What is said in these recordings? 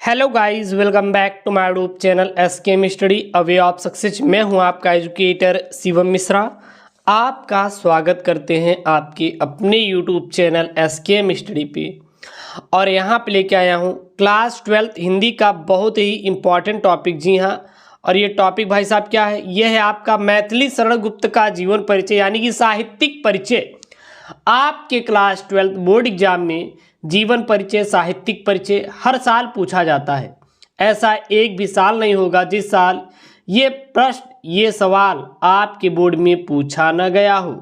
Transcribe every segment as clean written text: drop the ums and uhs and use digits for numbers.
Hello guys, welcome back to my YouTube channel SK study a way of success. मैं हूं आपका educator Shivam Mishra. आपका स्वागत करते हैं आपके अपने यूट्यूब चैनल एसके स्टडी पे। और यहां पे लेके आया हूं क्लास 12th हिंदी का बहुत ही इम्पॉर्टेंट टॉपिक। जी हाँ, और ये टॉपिक भाई साहब क्या है? ये है आपका मैथिली शरण गुप्त का जीवन परिचय, यानी कि साहित्यिक परिचय। आपके क्लास 12th बोर्ड एग्जाम में जीवन परिचय, साहित्यिक परिचय हर साल पूछा जाता है। ऐसा एक भी साल नहीं होगा जिस साल ये प्रश्न, ये सवाल आपके बोर्ड में पूछा न गया हो।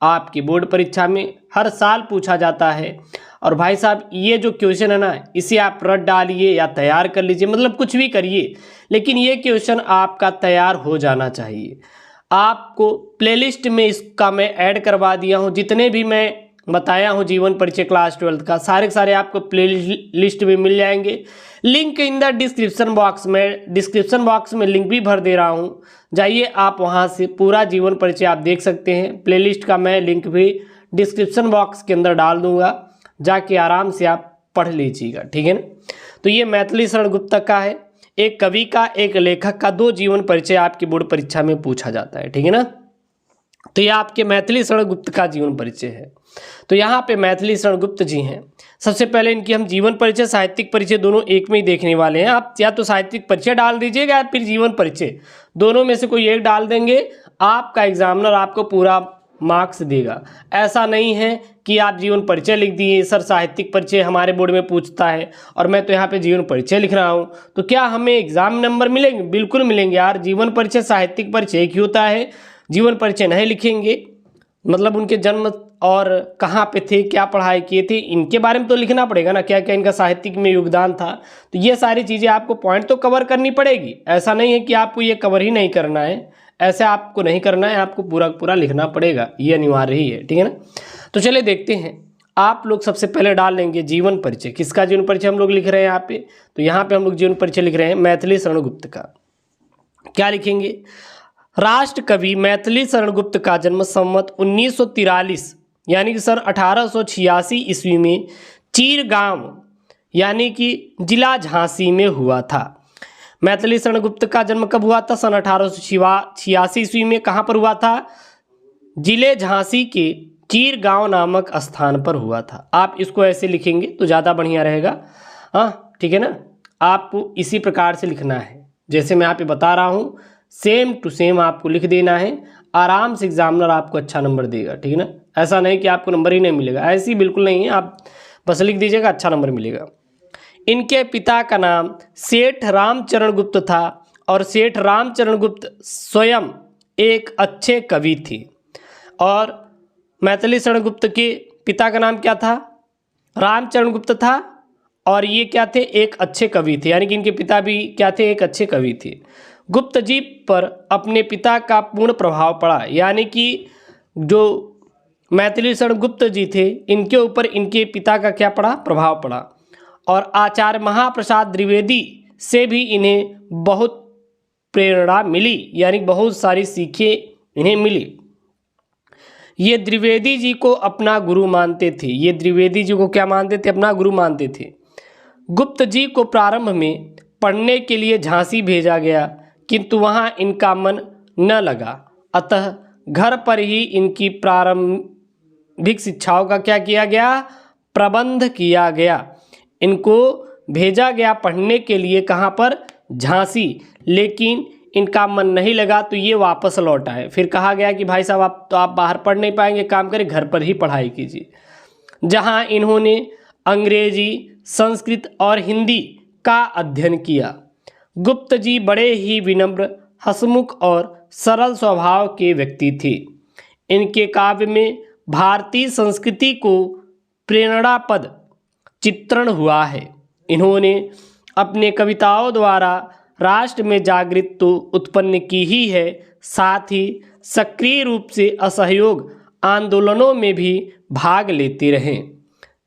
आपकी बोर्ड परीक्षा में हर साल पूछा जाता है। और भाई साहब, ये जो क्वेश्चन है ना, इसे आप रट डालिए या तैयार कर लीजिए, मतलब कुछ भी करिए, लेकिन ये क्वेश्चन आपका तैयार हो जाना चाहिए। आपको प्लेलिस्ट में इसका मैं ऐड करवा दिया हूँ। जितने भी मैं बताया हूँ जीवन परिचय क्लास 12th का, सारे के सारे आपको प्ले लिस्ट में मिल जाएंगे। Link in the description box में लिंक भी भर दे रहा हूँ। जाइए, आप वहाँ से पूरा जीवन परिचय आप देख सकते हैं। प्लेलिस्ट का मैं लिंक भी डिस्क्रिप्शन बॉक्स के अंदर डाल दूँगा, जाके आराम से आप पढ़ लीजिएगा, ठीक है ना। तो ये मैथिली शरण गुप्त का है, एक कवि का, एक लेखक का, दो जीवन परिचय आपकी बोर्ड परीक्षा में पूछा जाता है, ठीक है ना। तो ये आपके मैथिली शरण गुप्त का जीवन परिचय है। तो यहाँ पे मैथिली शरण गुप्त जी हैं। सबसे पहले इनकी हम जीवन परिचय, साहित्यिक परिचय दोनों एक में ही देखने वाले हैं। आप या तो साहित्यिक परिचय डाल दीजिएगा या फिर जीवन परिचय, दोनों में से कोई एक डाल देंगे। आपका एग्जामिनर आपको पूरा मार्क्स देगा। ऐसा नहीं है कि आप जीवन परिचय लिख दिए, सर साहित्यिक परिचय हमारे बोर्ड में पूछता है और मैं तो यहाँ पे जीवन परिचय लिख रहा हूँ, तो क्या हमें एग्जाम नंबर मिलेंगे? बिल्कुल मिलेंगे यार। जीवन परिचय, साहित्यिक परिचय एक ही होता है। जीवन परिचय नहीं लिखेंगे मतलब उनके जन्म और कहाँ पे थे, क्या पढ़ाई किए थे, इनके बारे में तो लिखना पड़ेगा ना, क्या क्या इनका साहित्यिक में योगदान था। तो ये सारी चीज़ें आपको पॉइंट तो कवर करनी पड़ेगी। ऐसा नहीं है कि आपको ये कवर ही नहीं करना है, ऐसे आपको नहीं करना है, आपको पूरा पूरा लिखना पड़ेगा, ये अनिवार्य ही है, ठीक है ना। तो चलिए देखते हैं। आप लोग सबसे पहले डाल लेंगे जीवन परिचय। किसका जीवन परिचय हम लोग लिख रहे हैं यहाँ पे? तो यहाँ पे हम लोग जीवन परिचय लिख रहे हैं मैथिली शरण गुप्त का। क्या लिखेंगे? राष्ट्र कवि मैथिली शरण गुप्त का जन्म संवत 1943 यानी कि सन 1886 ईस्वी में चीरगांव यानी कि जिला झांसी में हुआ था। मैथिली शरण गुप्त का जन्म कब हुआ था? सन 1886 ईस्वी में। कहाँ पर हुआ था? जिले झांसी के चीरगांव नामक स्थान पर हुआ था। आप इसको ऐसे लिखेंगे तो ज़्यादा बढ़िया रहेगा। हाँ, ठीक है ना। आपको इसी प्रकार से लिखना है जैसे मैं यहाँ पे बता रहा हूँ, सेम टू सेम आपको लिख देना है। आराम से एग्जामिनर आपको अच्छा नंबर देगा, ठीक है ना। ऐसा नहीं कि आपको नंबर ही नहीं मिलेगा, ऐसी बिल्कुल नहीं है। आप बस लिख दीजिएगा, अच्छा नंबर मिलेगा। इनके पिता का नाम सेठ रामचरण गुप्त था और सेठ रामचरण गुप्त स्वयं एक अच्छे कवि थे। और मैथिली शरण गुप्त के पिता का नाम क्या था? रामचरण गुप्त था। और ये क्या थे? एक अच्छे कवि थे, यानी कि इनके पिता भी क्या थे? एक अच्छे कवि थे। गुप्त जी पर अपने पिता का पूर्ण प्रभाव पड़ा, यानी कि जो मैथिली शरण गुप्त जी थे, इनके ऊपर इनके पिता का क्या पड़ा? प्रभाव पड़ा। और आचार्य महाप्रसाद द्विवेदी से भी इन्हें बहुत प्रेरणा मिली, यानी बहुत सारी सीखें इन्हें मिली। ये द्विवेदी जी को अपना गुरु मानते थे। ये द्विवेदी जी को क्या मानते थे? अपना गुरु मानते थे। गुप्त जी को प्रारंभ में पढ़ने के लिए झांसी भेजा गया, किंतु वहाँ इनका मन न लगा, अतः घर पर ही इनकी प्रारंभिक शिक्षाओं का क्या किया गया? प्रबंध किया गया। इनको भेजा गया पढ़ने के लिए, कहाँ पर? झांसी। लेकिन इनका मन नहीं लगा तो ये वापस लौट आए। फिर कहा गया कि भाई साहब आप बाहर पढ़ नहीं पाएंगे, काम करें घर पर ही पढ़ाई कीजिए। जहाँ इन्होंने अंग्रेजी, संस्कृत और हिंदी का अध्ययन किया। गुप्त जी बड़े ही विनम्र, हंसमुख और सरल स्वभाव के व्यक्ति थे। इनके काव्य में भारतीय संस्कृति को प्रेरणापद चित्रण हुआ है। इन्होंने अपने कविताओं द्वारा राष्ट्र में जागृति तो उत्पन्न की ही है, साथ ही सक्रिय रूप से असहयोग आंदोलनों में भी भाग लेते रहे,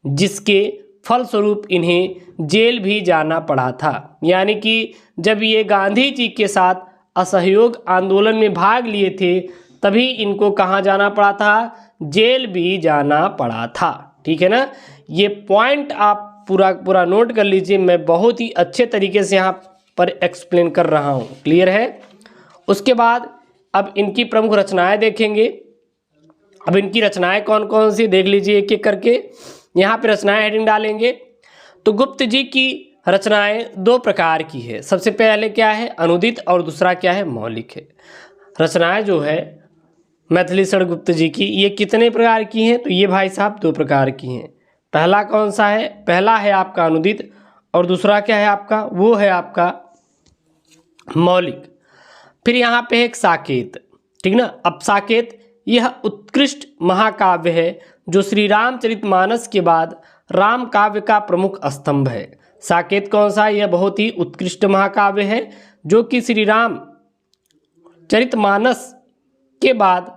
जिसके फलस्वरूप इन्हें जेल भी जाना पड़ा था। यानी कि जब ये गांधी जी के साथ असहयोग आंदोलन में भाग लिए थे, तभी इनको कहाँ जाना पड़ा था? जेल भी जाना पड़ा था, ठीक है ना। ये पॉइंट आप पूरा नोट कर लीजिए, मैं बहुत ही अच्छे तरीके से यहाँ पर एक्सप्लेन कर रहा हूँ। क्लियर है? उसके बाद अब इनकी प्रमुख रचनाएं देखेंगे। अब इनकी रचनाएं कौन कौन सी देख लीजिए एक एक करके। यहाँ पे रचनाएं हेडिंग डालेंगे। तो गुप्त जी की रचनाएं दो प्रकार की है। सबसे पहले क्या है? अनुदित, और दूसरा क्या है? मौलिक है। रचनाएं जो है मैथिलीशरण गुप्त जी की, ये कितने प्रकार की हैं? तो ये भाई साहब दो प्रकार की हैं। पहला कौन सा है? पहला है आपका अनुदित, और दूसरा क्या है आपका? वो है आपका मौलिक। फिर यहाँ पे है एक साकेत, ठीक ना। अब साकेत यह उत्कृष्ट महाकाव्य है जो श्री रामचरितमानस के बाद राम काव्य का प्रमुख स्तंभ है। साकेत कौन सा है? यह बहुत ही उत्कृष्ट महाकाव्य है जो कि श्री राम चरितमानस के बाद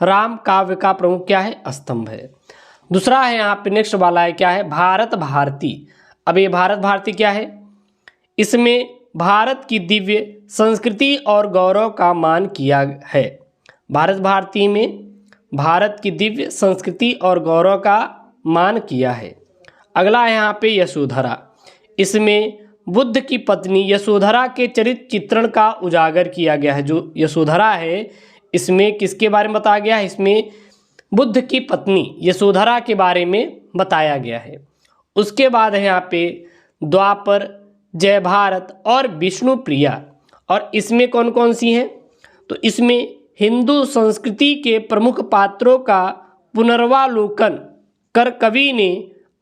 राम काव्य का प्रमुख क्या है? स्तंभ है। दूसरा है यहाँ पे नेक्स्ट वाला है क्या है? भारत भारती। अब ये भारत भारती क्या है? इसमें भारत की दिव्य संस्कृति और गौरव का मान किया है। भारत भारती में भारत की दिव्य संस्कृति और गौरव का मान किया है। अगला है यहाँ पे यशोधरा। इसमें बुद्ध की पत्नी यशोधरा के चरित्र चित्रण का उजागर किया गया है। जो यशोधरा है इसमें किसके बारे में बताया गया है? इसमें बुद्ध की पत्नी यशोधरा के बारे में बताया गया है। उसके बाद है यहाँ पे द्वापर, जय भारत और विष्णु प्रिया। और इसमें कौन कौन सी हैं? तो इसमें हिंदू संस्कृति के प्रमुख पात्रों का पुनर्वालोकन कर कवि ने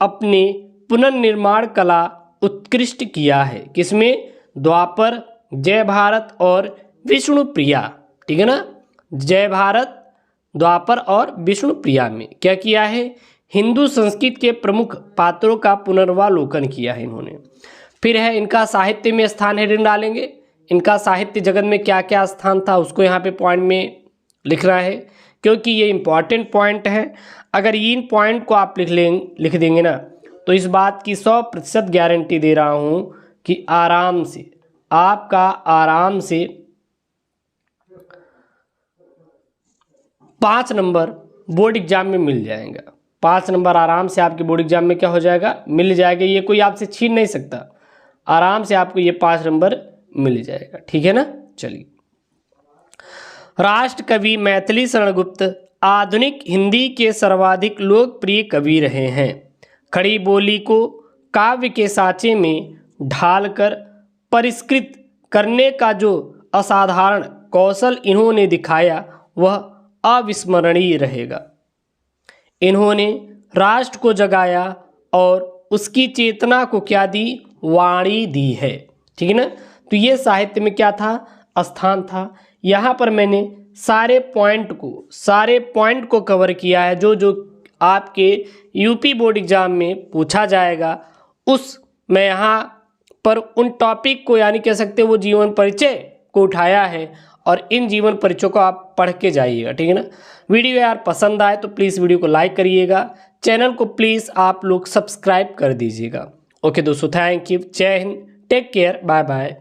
अपने पुनर्निर्माण कला उत्कृष्ट किया है। किसमें? द्वापर, जय भारत और विष्णु प्रिया, ठीक है ना। जय भारत, द्वापर और विष्णु प्रिया में क्या किया है? हिंदू संस्कृति के प्रमुख पात्रों का पुनर्वालोकन किया है इन्होंने। फिर है इनका साहित्य में स्थान हेडिंग डालेंगे। इनका साहित्य जगत में क्या क्या स्थान था उसको यहाँ पे पॉइंट में लिखना है, क्योंकि ये इंपॉर्टेंट पॉइंट है। अगर इन पॉइंट को आप लिख देंगे ना, तो इस बात की 100% गारंटी दे रहा हूँ कि आराम से आपका 5 नंबर बोर्ड एग्जाम में मिल जाएगा। 5 नंबर आराम से आपके बोर्ड एग्जाम में क्या हो जाएगा? मिल जाएगा। ये कोई आपसे छीन नहीं सकता। आराम से आपको ये 5 नंबर मिल जाएगा, ठीक है ना। चलिए, राष्ट्र कवि मैथिलीशरण गुप्त आधुनिक हिंदी के सर्वाधिक लोकप्रिय कवि रहे हैं। खड़ी बोली को काव्य के साँचे में ढालकर परिष्कृत करने का जो असाधारण कौशल इन्होंने दिखाया वह अविस्मरणीय रहेगा। इन्होंने राष्ट्र को जगाया और उसकी चेतना को क्या दी? वाणी दी है, ठीक है ना। तो ये साहित्य में क्या था? स्थान था। यहाँ पर मैंने सारे पॉइंट को कवर किया है। जो आपके यूपी बोर्ड एग्जाम में पूछा जाएगा उस मैं यहाँ पर उन टॉपिक को, यानी कह सकते हो वो जीवन परिचय को उठाया है, और इन जीवन परिचयों को आप पढ़ के जाइएगा, ठीक है ना। वीडियो यार पसंद आए तो प्लीज़ वीडियो को लाइक करिएगा, चैनल को प्लीज़ आप लोग सब्सक्राइब कर दीजिएगा। ओके दोस्तों, थैंक यू, जय हिंद, टेक केयर, बाय बाय।